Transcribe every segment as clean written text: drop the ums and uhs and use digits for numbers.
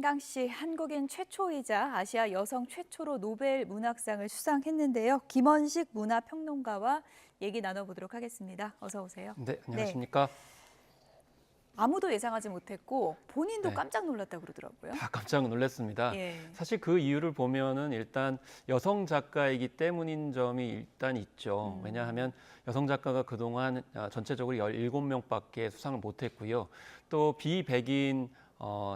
한강 씨 한국인 최초이자 아시아 여성 최초로 노벨 문학상을 수상했는데요. 김원식 문화평론가와 얘기 나눠보도록 하겠습니다. 어서 오세요. 네, 네, 안녕하십니까? 아무도 예상하지 못했고 본인도 네, 깜짝 놀랐다고 그러더라고요. 다 깜짝 놀랐습니다. 예. 사실 그 이유를 보면은 일단 여성 작가이기 때문인 점이 일단 있죠. 왜냐하면 여성 작가가 그동안 전체적으로 17명밖에 수상을 못했고요. 또 비백인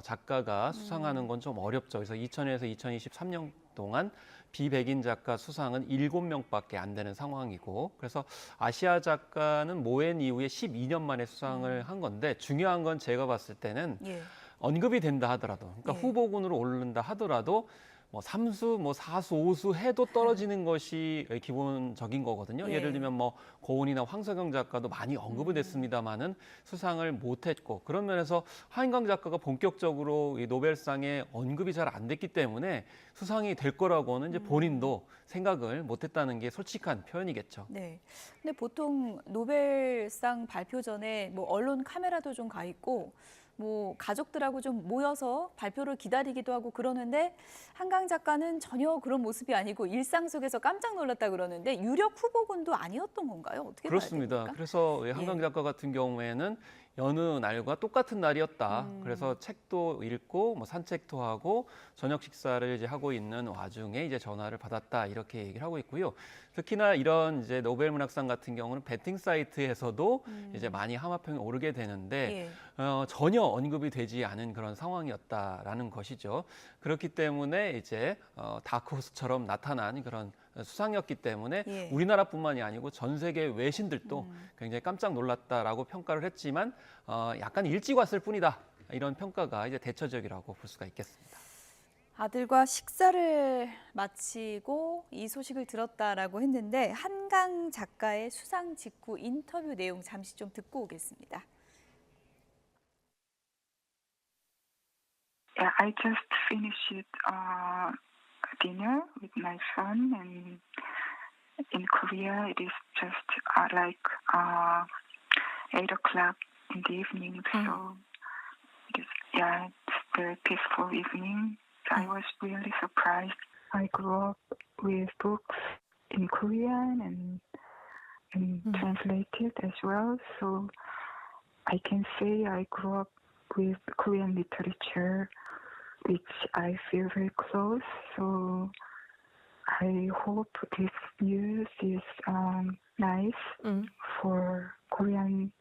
작가가 수상하는 건 좀 어렵죠. 그래서 2000에서 2023년 동안 비백인 작가 수상은 7명밖에 안 되는 상황이고, 그래서 아시아 작가는 모엔 이후에 12년 만에 수상을 한 건데, 중요한 건 제가 봤을 때는 예. 언급이 된다 하더라도, 그러니까 예. 후보군으로 오른다 하더라도 뭐 3수, 뭐 4수, 5수 해도 떨어지는 것이 기본적인 거거든요. 예. 예를 들면 뭐 고은이나 황석영 작가도 많이 언급은 됐습니다만은 수상을 못했고, 그런 면에서 하인강 작가가 본격적으로 이 노벨상에 언급이 잘 안 됐기 때문에 수상이 될 거라고는 이제 본인도 생각을 못했다는 게 솔직한 표현이겠죠. 네. 근데 보통 노벨상 발표 전에 뭐 언론 카메라도 좀 가 있고 뭐 가족들하고 좀 모여서 발표를 기다리기도 하고 그러는데 한강 작가는 전혀 그런 모습이 아니고 일상 속에서 깜짝 놀랐다 그러는데 유력 후보군도 아니었던 건가요? 어떻게 봐야 그렇습니다. 됩니까? 그래서 예. 한강 작가 같은 경우에는 여느 날과 똑같은 날이었다. 그래서 책도 읽고 뭐 산책도 하고 저녁 식사를 이제 하고 있는 와중에 이제 전화를 받았다 이렇게 얘기를 하고 있고요. 특히나 이런 이제 노벨 문학상 같은 경우는 베팅 사이트에서도 이제 많이 하마평이 오르게 되는데 전혀 언급이 되지 않은 그런 상황이었다라는 것이죠. 그렇기 때문에 이제 다크호스처럼 나타난 그런 수상이었기 때문에 예. 우리나라뿐만이 아니고 전 세계 외신들도 굉장히 깜짝 놀랐다라고 평가를 했지만 약간 일찍 왔을 뿐이다. 이런 평가가 이제 대체적이라고 볼 수가 있겠습니다. 아들과 식사를 마치고 이 소식을 들었다라고 했는데 한강 작가의 수상 직후 인터뷰 내용 잠시 좀 듣고 오겠습니다. Yeah, I just finished dinner with my son, and in Korea it is just like 8 o'clock in the evening. So it is, yeah, it's very peaceful evening. I was really surprised. I grew up with books in Korean and translated as well, so I can say I grew up with Korean literature, which I feel very close. So I hope this news is nice for Korean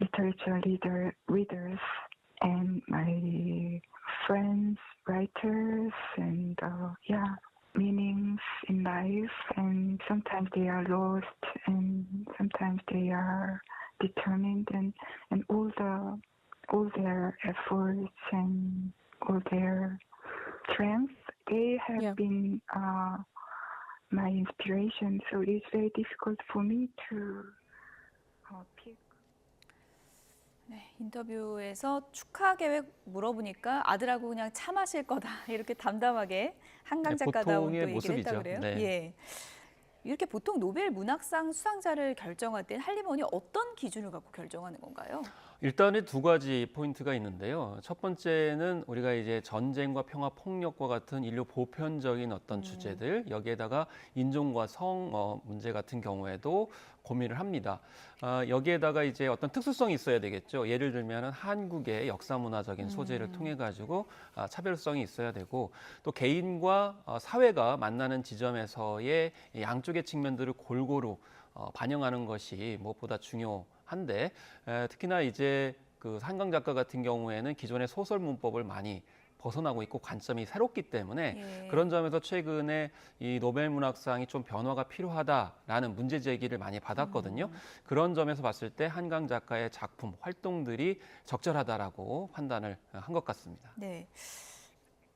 literature readers and my friends, writers, and meanings in life. And sometimes they are lost, and sometimes they are determined, and all their efforts and all their strength, they have been my inspiration. So it's very difficult for me to pick. 네, 인터뷰에서 축하 계획 물어보니까 아들하고 그냥 차 마실 거다 이렇게 담담하게 한강 작가다운 또 보통의 얘기를 모습이죠. 했다 그래요. 네. 예. 이렇게 보통 노벨 문학상 수상자를 결정할 때 할리먼이 어떤 기준을 갖고 결정하는 건가요? 일단은 두 가지 포인트가 있는데요. 첫 번째는 우리가 이제 전쟁과 평화, 폭력과 같은 인류 보편적인 어떤 주제들, 여기에다가 인종과 성 문제 같은 경우에도 고민을 합니다. 여기에다가 이제 어떤 특수성이 있어야 되겠죠. 예를 들면 한국의 역사 문화적인 소재를 통해 가지고 차별성이 있어야 되고, 또 개인과 사회가 만나는 지점에서의 양쪽의 측면들을 골고루 반영하는 것이 무엇보다 중요한데, 특히나 이제 그 한강 작가 같은 경우에는 기존의 소설 문법을 많이 벗어나고 있고 관점이 새롭기 때문에 그런 점에서 최근에 이 노벨 문학상이 좀 변화가 필요하다라는 문제 제기를 많이 받았거든요. 그런 점에서 봤을 때 한강 작가의 작품, 활동들이 적절하다라고 판단을 한 것 같습니다. 네.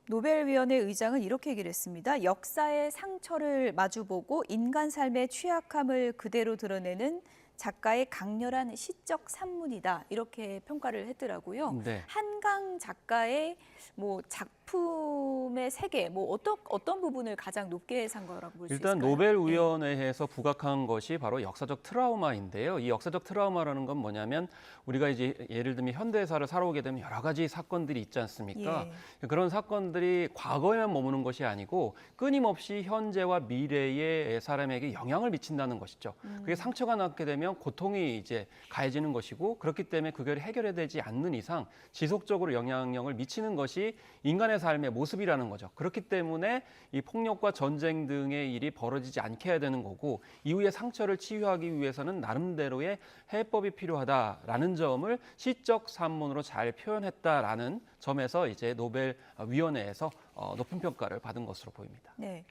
노벨위원회 의장은 이렇게 얘기를 했습니다. 역사의 상처를 마주보고 인간 삶의 취약함을 그대로 드러내는 작가의 강렬한 시적 산문이다. 이렇게 평가를 했더라고요. 네. 한강 작가의 뭐 작품의 세계, 뭐 어떤 부분을 가장 높게 산 거라고 볼 수 있을까요? 일단 노벨위원회에서 부각한 것이 바로 역사적 트라우마인데요. 이 역사적 트라우마라는 건 뭐냐면 우리가 이제 예를 들면 현대사를 살아오게 되면 여러 가지 사건들이 있지 않습니까? 그런 사건들이 과거에만 머무는 것이 아니고 끊임없이 현재와 미래의 사람에게 영향을 미친다는 것이죠. 그게 상처가 났게 되면 고통이 이제 가해지는 것이고 그렇기 때문에 그걸 해결되지 않는 이상 지속적으로 영향력을 미치는 것이 인간의 삶의 모습이라는 거죠. 그렇기 때문에 이 폭력과 전쟁 등의 일이 벌어지지 않게 해야 되는 거고 이후에 상처를 치유하기 위해서는 나름대로의 해법이 필요하다라는 점을 시적 산문으로 잘 표현했다라는 점에서 이제 노벨 위원회에서 높은 평가를 받은 것으로 보입니다. 네.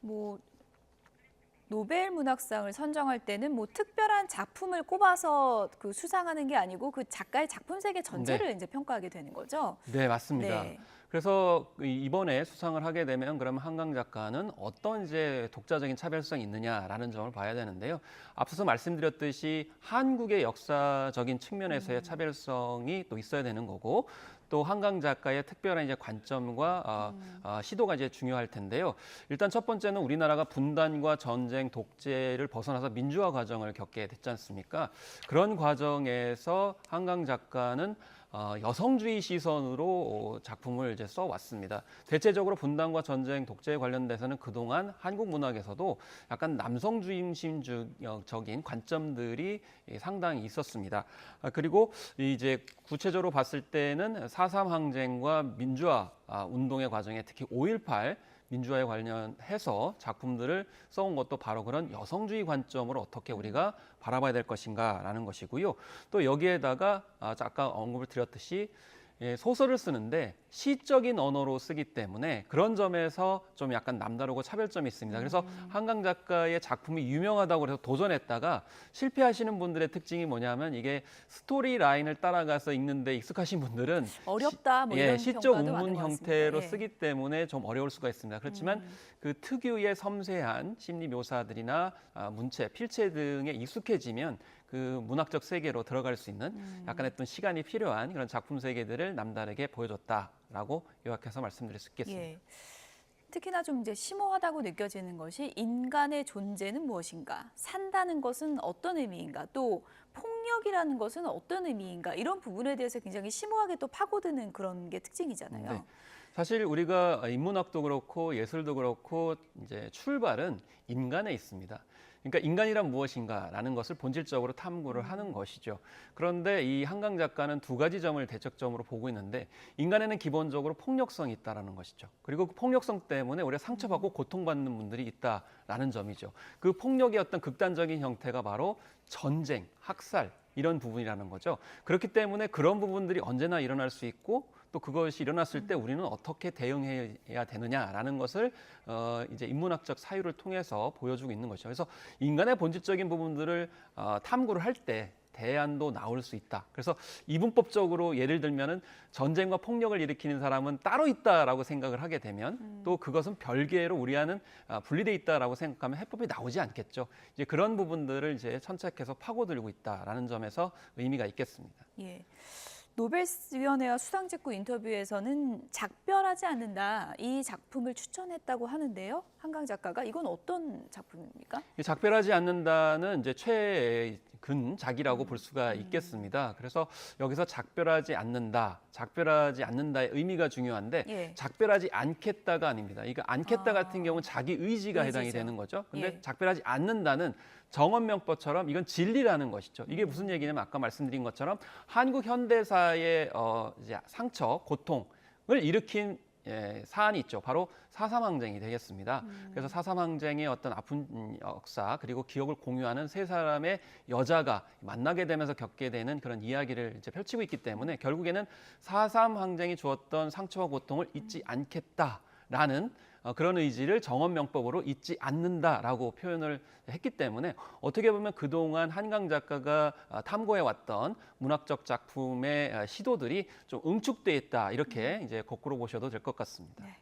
뭐 노벨 문학상을 선정할 때는 뭐 특별한 작품을 꼽아서 그 수상하는 게 아니고 그 작가의 작품 세계 전체를 이제 평가하게 되는 거죠. 네, 맞습니다. 네. 그래서 이번에 수상을 하게 되면 그러면 한강 작가는 어떤 이제 독자적인 차별성이 있느냐라는 점을 봐야 되는데요. 앞서서 말씀드렸듯이 한국의 역사적인 측면에서의 차별성이 또 있어야 되는 거고 또 한강 작가의 특별한 이제 관점과 시도가 이제 중요할 텐데요. 일단 첫 번째는 우리나라가 분단과 전쟁, 독재를 벗어나서 민주화 과정을 겪게 됐지 않습니까? 그런 과정에서 한강 작가는 여성주의 시선으로 작품을 이제 써왔습니다. 대체적으로 분단과 전쟁, 독재에 관련돼서는 그동안 한국 문학에서도 약간 남성 중심적인 관점들이 상당히 있었습니다. 그리고 이제 구체적으로 봤을 때는 4.3 항쟁과 민주화 운동의 과정에 특히 5.18 민주화에 관련해서 작품들을 써온 것도 바로 그런 여성주의 관점으로 어떻게 우리가 바라봐야 될 것인가라는 것이고요. 또 여기에다가 아까 언급을 드렸듯이 소설을 쓰는데 시적인 언어로 쓰기 때문에 그런 점에서 좀 약간 남다르고 차별점이 있습니다. 그래서 한강 작가의 작품이 유명하다고 해서 도전했다가 실패하시는 분들의 특징이 뭐냐면 이게 스토리 라인을 따라가서 읽는데 익숙하신 분들은 어렵다 뭐 이런 시적 평가도 많은 운문 것 같습니다. 형태로 예. 쓰기 때문에 좀 어려울 수가 있습니다. 그렇지만 그 특유의 섬세한 심리 묘사들이나 문체, 필체 등에 익숙해지면 그 문학적 세계로 들어갈 수 있는 약간의 어떤 시간이 필요한 그런 작품 세계들을 남다르게 보여줬다라고 요약해서 말씀드릴 수 있겠습니다. 예. 특히나 좀 이제 심오하다고 느껴지는 것이 인간의 존재는 무엇인가, 산다는 것은 어떤 의미인가, 또 폭력이라는 것은 어떤 의미인가 이런 부분에 대해서 굉장히 심오하게 또 파고드는 그런 게 특징이잖아요. 네. 사실 우리가 인문학도 그렇고 예술도 그렇고 이제 출발은 인간에 있습니다. 그러니까 인간이란 무엇인가라는 것을 본질적으로 탐구를 하는 것이죠. 그런데 이 한강 작가는 두 가지 점을 대척점으로 보고 있는데 인간에는 기본적으로 폭력성이 있다라는 것이죠. 그리고 그 폭력성 때문에 우리가 상처받고 고통받는 분들이 있다라는 점이죠. 그 폭력의 어떤 극단적인 형태가 바로 전쟁, 학살 이런 부분이라는 거죠. 그렇기 때문에 그런 부분들이 언제나 일어날 수 있고 또 그것이 일어났을 때 우리는 어떻게 대응해야 되느냐라는 것을 이제 인문학적 사유를 통해서 보여주고 있는 것이죠. 그래서 인간의 본질적인 부분들을 탐구를 할 때 대안도 나올 수 있다. 그래서 이분법적으로 예를 들면은 전쟁과 폭력을 일으키는 사람은 따로 있다라고 생각을 하게 되면 또 그것은 별개로 우리와는 분리돼 있다라고 생각하면 해법이 나오지 않겠죠. 이제 그런 부분들을 이제 천착해서 파고들고 있다라는 점에서 의미가 있겠습니다. 예. 노벨위원회와 수상 직후 인터뷰에서는 작별하지 않는다 이 작품을 추천했다고 하는데요. 한강 작가가 이건 어떤 작품입니까? 이 작별하지 않는다는 이제 최근작이라고 볼 수가 있겠습니다. 그래서 여기서 작별하지 않는다의 의미가 중요한데 예. 작별하지 않겠다가 아닙니다. 이거 않겠다 같은 경우는 자기 의지가 해당이 의지죠. 되는 거죠. 근데 예. 작별하지 않는다는 정언명법처럼 이건 진리라는 것이죠. 이게 무슨 얘기냐면 아까 말씀드린 것처럼 한국 현대사의 이제 상처, 고통을 일으킨 사안이 있죠. 바로 4.3 항쟁이 되겠습니다. 그래서 4.3 항쟁의 어떤 아픈 역사 그리고 기억을 공유하는 세 사람의 여자가 만나게 되면서 겪게 되는 그런 이야기를 이제 펼치고 있기 때문에 결국에는 4.3 항쟁이 주었던 상처와 고통을 잊지 않겠다라는 그런 의지를 정언명법으로 잊지 않는다라고 표현을 했기 때문에 어떻게 보면 그동안 한강 작가가 탐구해왔던 문학적 작품의 시도들이 좀 응축돼 있다 이렇게 이제 거꾸로 보셔도 될 것 같습니다. 네.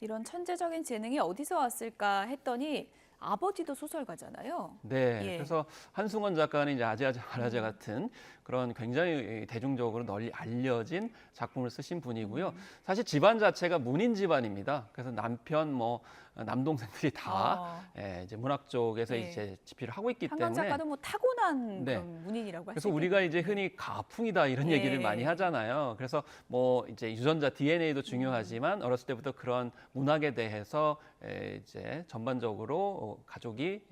이런 천재적인 재능이 어디서 왔을까 했더니 아버지도 소설가잖아요. 네, 예. 그래서 한승원 작가는 이제 아재아재 말아재 같은 그런 굉장히 대중적으로 널리 알려진 작품을 쓰신 분이고요. 사실 집안 자체가 문인 집안입니다. 그래서 남편, 뭐 남동생들이 다 이제 문학 쪽에서 예. 이제 집필을 하고 있기 한강 때문에. 작가도 뭐 타고난 네. 그런 문인이라고 할 수 그래서 있겠네요. 우리가 이제 흔히 가풍이다 이런 예. 얘기를 많이 하잖아요. 그래서 뭐 이제 유전자 DNA도 중요하지만 어렸을 때부터 그런 문학에 대해서 이제 전반적으로 가족이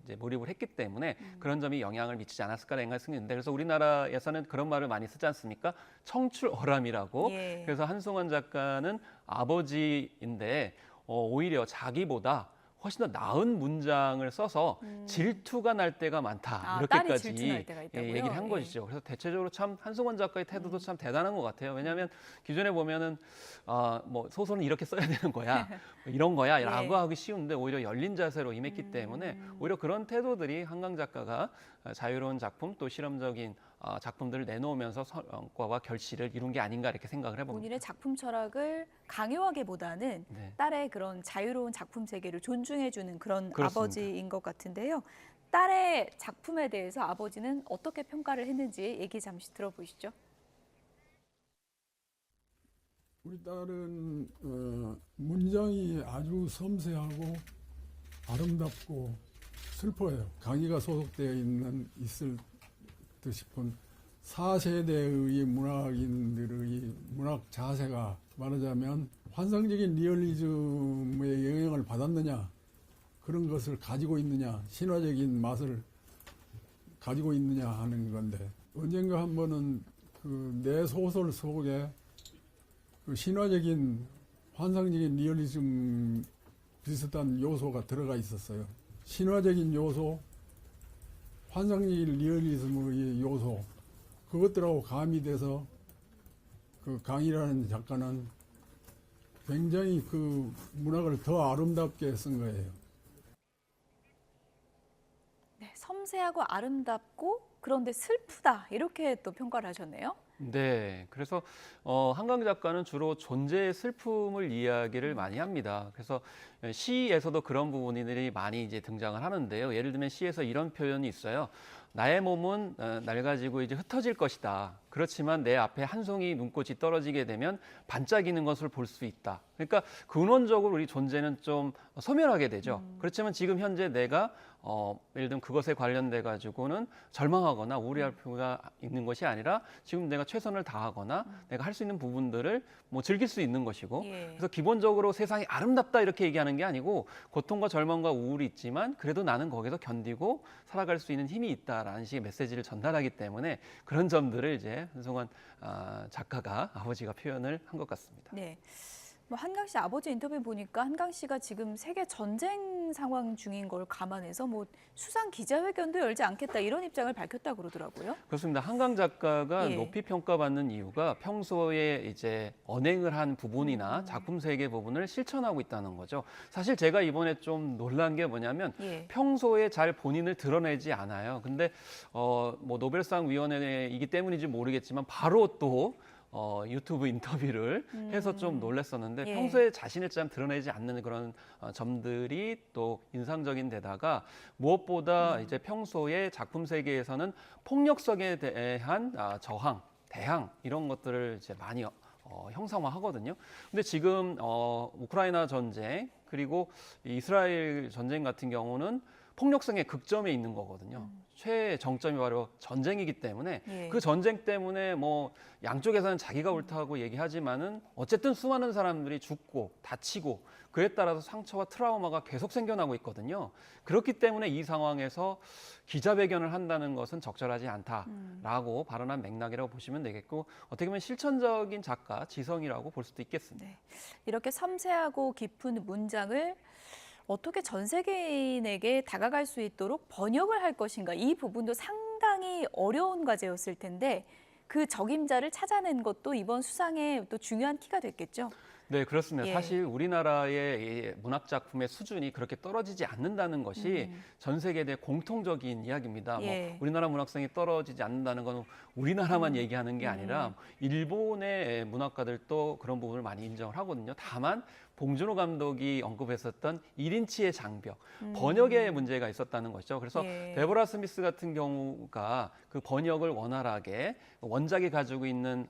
이제 몰입을 했기 때문에 그런 점이 영향을 미치지 않았을까 생각이 있는데, 그래서 우리나라에서는 그런 말을 많이 쓰지 않습니까? 청출어람이라고. 예. 그래서 한승원 작가는 아버지인데 오히려 자기보다 훨씬 더 나은 문장을 써서 질투가 날 때가 많다. 딸이 이렇게까지 질투날 때가 있다고요? 얘기를 한 예. 것이죠. 그래서 대체적으로 참 한승원 작가의 태도도 참 대단한 것 같아요. 왜냐하면 기존에 보면은 뭐 소설은 이렇게 써야 되는 거야, 뭐 이런 거야라고 예. 하기 쉬운데 오히려 열린 자세로 임했기 때문에 오히려 그런 태도들이 한강 작가가 자유로운 작품 또 실험적인 작품들을 내놓으면서 성과와 결실을 이룬 게 아닌가 이렇게 생각을 해봅니다. 본인의 작품 철학을 강요하기보다는 네. 딸의 그런 자유로운 작품 세계를 존중해주는 그런 그렇습니다. 아버지인 것 같은데요. 딸의 작품에 대해서 아버지는 어떻게 평가를 했는지 얘기 잠시 들어보시죠. 우리 딸은 문장이 아주 섬세하고 아름답고 슬퍼요. 강의가 소속되어 있을 듯 싶은 4세대의 문학인들의 문학 자세가 말하자면 환상적인 리얼리즘의 영향을 받았느냐, 그런 것을 가지고 있느냐, 신화적인 맛을 가지고 있느냐 하는 건데, 언젠가 한 번은 그 내 소설 속에 그 신화적인 환상적인 리얼리즘 비슷한 요소가 들어가 있었어요. 신화적인 요소, 환상적인 리얼리즘의 요소, 그것들하고 가미돼서 그 강희라는 작가는 굉장히 그 문학을 더 아름답게 쓴 거예요. 네, 섬세하고 아름답고 그런데 슬프다 이렇게 또 평가를 하셨네요. 네, 그래서 한강 작가는 주로 존재의 슬픔을 이야기를 많이 합니다. 그래서 시에서도 그런 부분들이 많이 이제 등장을 하는데요. 예를 들면 시에서 이런 표현이 있어요. 나의 몸은 낡아지고 이제 흩어질 것이다. 그렇지만 내 앞에 한 송이 눈꽃이 떨어지게 되면 반짝이는 것을 볼 수 있다. 그러니까 근원적으로 우리 존재는 좀 소멸하게 되죠. 그렇지만 지금 현재 내가 예를 들면 그것에 관련돼 가지고는 절망하거나 우울해할 필요가 있는 것이 아니라 지금 내가 최선을 다하거나 내가 할 수 있는 부분들을 뭐 즐길 수 있는 것이고, 예. 그래서 기본적으로 세상이 아름답다 이렇게 얘기하는 게 아니고 고통과 절망과 우울이 있지만 그래도 나는 거기서 견디고 살아갈 수 있는 힘이 있다라는 식의 메시지를 전달하기 때문에 그런 점들을 이제 한승원 작가가 아버지가 표현을 한 것 같습니다. 네. 뭐 한강 씨 아버지 인터뷰 보니까 한강 씨가 지금 세계 전쟁 상황 중인 걸 감안해서 뭐 수상 기자회견도 열지 않겠다 이런 입장을 밝혔다 그러더라고요. 그렇습니다. 한강 작가가 예. 높이 평가받는 이유가 평소에 이제 언행을 한 부분이나 작품 세계 부분을 실천하고 있다는 거죠. 사실 제가 이번에 좀 놀란 게 뭐냐면 예. 평소에 잘 본인을 드러내지 않아요. 근데 뭐 노벨상 위원회이기 때문인지 모르겠지만 바로 또 유튜브 인터뷰를 해서 좀 놀랐었는데, 예. 평소에 자신을 참 드러내지 않는 그런 점들이 또 인상적인 데다가 무엇보다 이제 평소에 작품 세계에서는 폭력성에 대한 저항, 대항 이런 것들을 이제 많이 형상화하거든요. 근데 지금 우크라이나 전쟁 그리고 이스라엘 전쟁 같은 경우는 폭력성의 극점에 있는 거거든요. 최정점이 바로 전쟁이기 때문에 예. 그 전쟁 때문에 뭐 양쪽에서는 자기가 옳다고 얘기하지만은 어쨌든 수많은 사람들이 죽고 다치고 그에 따라서 상처와 트라우마가 계속 생겨나고 있거든요. 그렇기 때문에 이 상황에서 기자회견을 한다는 것은 적절하지 않다라고 발언한 맥락이라고 보시면 되겠고, 어떻게 보면 실천적인 작가 지성이라고 볼 수도 있겠습니다. 네. 이렇게 섬세하고 깊은 문장을 어떻게 전 세계인에게 다가갈 수 있도록 번역을 할 것인가, 이 부분도 상당히 어려운 과제였을 텐데 그 적임자를 찾아낸 것도 이번 수상의 또 중요한 키가 됐겠죠. 네, 그렇습니다. 예. 사실 우리나라의 이 문학 작품의 수준이 그렇게 떨어지지 않는다는 것이 전 세계에 대해 공통적인 이야기입니다. 예. 뭐 우리나라 문학성이 떨어지지 않는다는 건 우리나라만 얘기하는 게 아니라 일본의 문학가들도 그런 부분을 많이 인정을 하거든요. 다만 봉준호 감독이 언급했었던 1인치의 장벽, 번역에 문제가 있었다는 것이죠. 그래서 예. 데보라 스미스 같은 경우가 그 번역을 원활하게 원작이 가지고 있는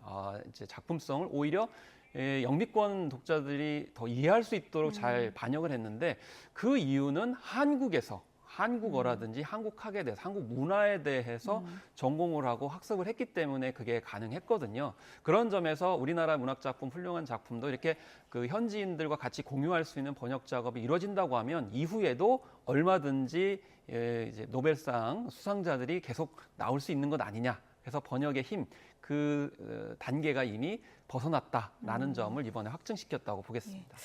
이제 작품성을 오히려 영미권 독자들이 더 이해할 수 있도록 잘 반영을 했는데 그 이유는 한국에서 한국어라든지 한국학에 대해서 한국 문화에 대해서 전공을 하고 학습을 했기 때문에 그게 가능했거든요. 그런 점에서 우리나라 문학 작품 훌륭한 작품도 이렇게 그 현지인들과 같이 공유할 수 있는 번역 작업이 이루어진다고 하면 이후에도 얼마든지 이제 노벨상 수상자들이 계속 나올 수 있는 것 아니냐. 그래서 번역의 힘, 그 단계가 이미 벗어났다라는 점을 이번에 확증시켰다고 보겠습니다.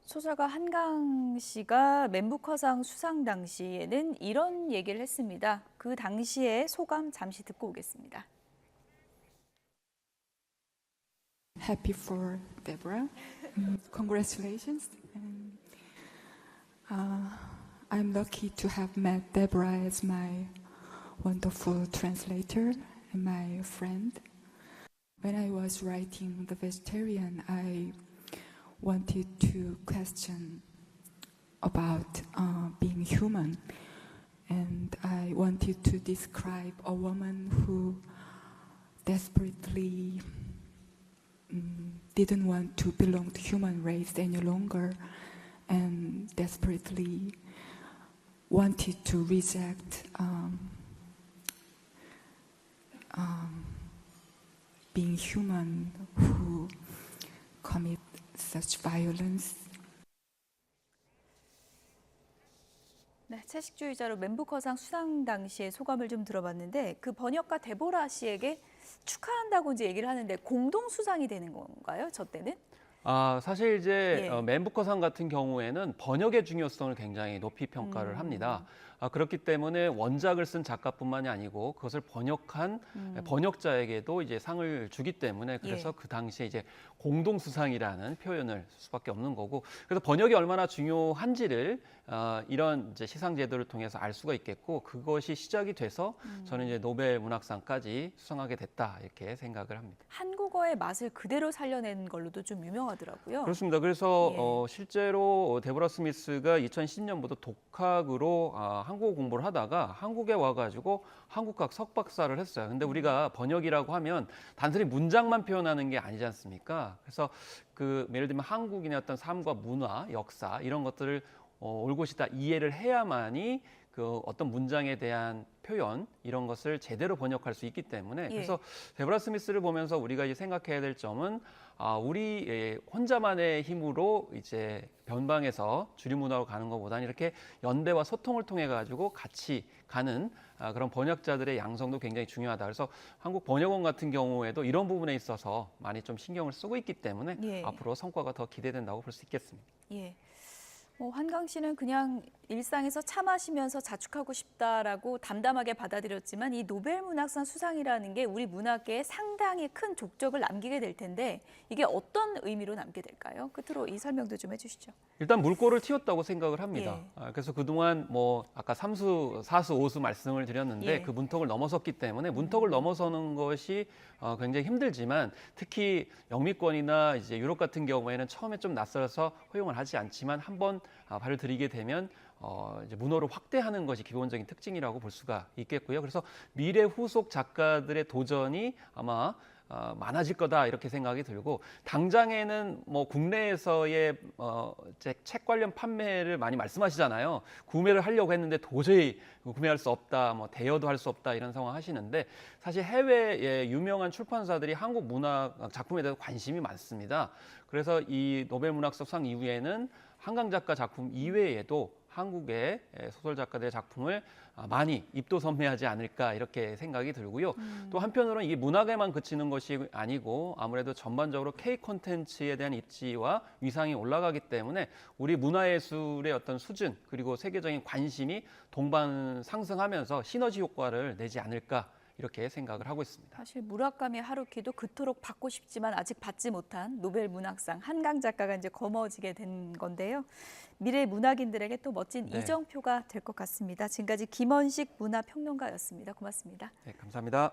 소설가 한강 씨가 맨부커상 수상 당시에는 이런 얘기를 했습니다. 그 당시의 소감 잠시 듣고 오겠습니다. Happy for Deborah. Congratulations. And, I'm lucky to have met Deborah as my wonderful translator and my friend. When I was writing The Vegetarian, I wanted to question about being human, and I wanted to describe a woman who desperately didn't want to belong to human race any longer, and desperately wanted to reject being human who commit such violence. 네, 채식주의자로 맨부커상 수상 당시의 소감을 좀 들어봤는데 그 번역가 데보라 씨에게 축하한다고 이제 얘기를 하는데 공동 수상이 되는 건가요? 저 때는? 사실 이제 예. 맨부커상 같은 경우에는 번역의 중요성을 굉장히 높이 평가를 합니다. 그렇기 때문에 원작을 쓴 작가뿐만이 아니고 그것을 번역한 번역자에게도 이제 상을 주기 때문에 그래서 예. 그 당시에 이제 공동 수상이라는 표현을 쓸 수밖에 없는 거고 그래서 번역이 얼마나 중요한지를 이런 이제 시상 제도를 통해서 알 수가 있겠고 그것이 시작이 돼서 저는 이제 노벨 문학상까지 수상하게 됐다 이렇게 생각을 합니다. 한국어의 맛을 그대로 살려낸 걸로도 좀 유명하더라고요. 그렇습니다. 그래서 예. 실제로 데보라 스미스가 2010년부터 독학으로 한국어 공부를 하다가 한국에 와가지고 한국학 석박사를 했어요. 근데 우리가 번역이라고 하면 단순히 문장만 표현하는 게 아니지 않습니까? 그래서 그 예를 들면 한국인의 어떤 삶과 문화, 역사 이런 것들을 올곧이 다 이해를 해야만이 그 어떤 문장에 대한 표현 이런 것을 제대로 번역할 수 있기 때문에 그래서 데보라 스미스를 보면서 우리가 이제 생각해야 될 점은 우리 혼자만의 힘으로 이제 변방에서 주류 문화로 가는 것보다는 이렇게 연대와 소통을 통해 가지고 같이 가는 그런 번역자들의 양성도 굉장히 중요하다. 그래서 한국 번역원 같은 경우에도 이런 부분에 있어서 많이 좀 신경을 쓰고 있기 때문에 예. 앞으로 성과가 더 기대된다고 볼 수 있겠습니다. 예. 한강 씨는 그냥 일상에서 차 마시면서 자축하고 싶다라고 담담하게 받아들였지만 이 노벨 문학상 수상이라는 게 우리 문학계에 상당히 큰 족적을 남기게 될 텐데 이게 어떤 의미로 남게 될까요? 끝으로 이 설명도 좀 해주시죠. 일단 물꼬를 틔웠다고 생각을 합니다. 예. 그래서 그동안 뭐 아까 3수, 4수, 5수 말씀을 드렸는데 예. 그 문턱을 넘어섰기 때문에 문턱을 넘어서는 것이 굉장히 힘들지만 특히 영미권이나 이제 유럽 같은 경우에는 처음에 좀 낯설어서 허용을 하지 않지만 한번 발을 들이게 되면 이제 문호를 확대하는 것이 기본적인 특징이라고 볼 수가 있겠고요. 그래서 미래 후속 작가들의 도전이 아마 많아질 거다 이렇게 생각이 들고 당장에는 뭐 국내에서의 책 관련 판매를 많이 말씀하시잖아요. 구매를 하려고 했는데 도저히 구매할 수 없다, 뭐 대여도 할 수 없다 이런 상황 하시는데 사실 해외의 유명한 출판사들이 한국 문학 작품에 대해서 관심이 많습니다. 그래서 이 노벨 문학상 수상 이후에는 한강 작가 작품 이외에도 한국의 소설 작가들의 작품을 많이 입도선매하지 않을까 이렇게 생각이 들고요. 또 한편으로는 이게 문학에만 그치는 것이 아니고 아무래도 전반적으로 K 콘텐츠에 대한 입지와 위상이 올라가기 때문에 우리 문화예술의 어떤 수준 그리고 세계적인 관심이 동반 상승하면서 시너지 효과를 내지 않을까 이렇게 생각을 하고 있습니다. 사실 무라카미 하루키도 그토록 받고 싶지만 아직 받지 못한 노벨 문학상 한강 작가가 이제 거머쥐게 된 건데요. 미래 문학인들에게 또 멋진 네. 이정표가 될 것 같습니다. 지금까지 김원식 문화평론가였습니다. 고맙습니다. 네, 감사합니다.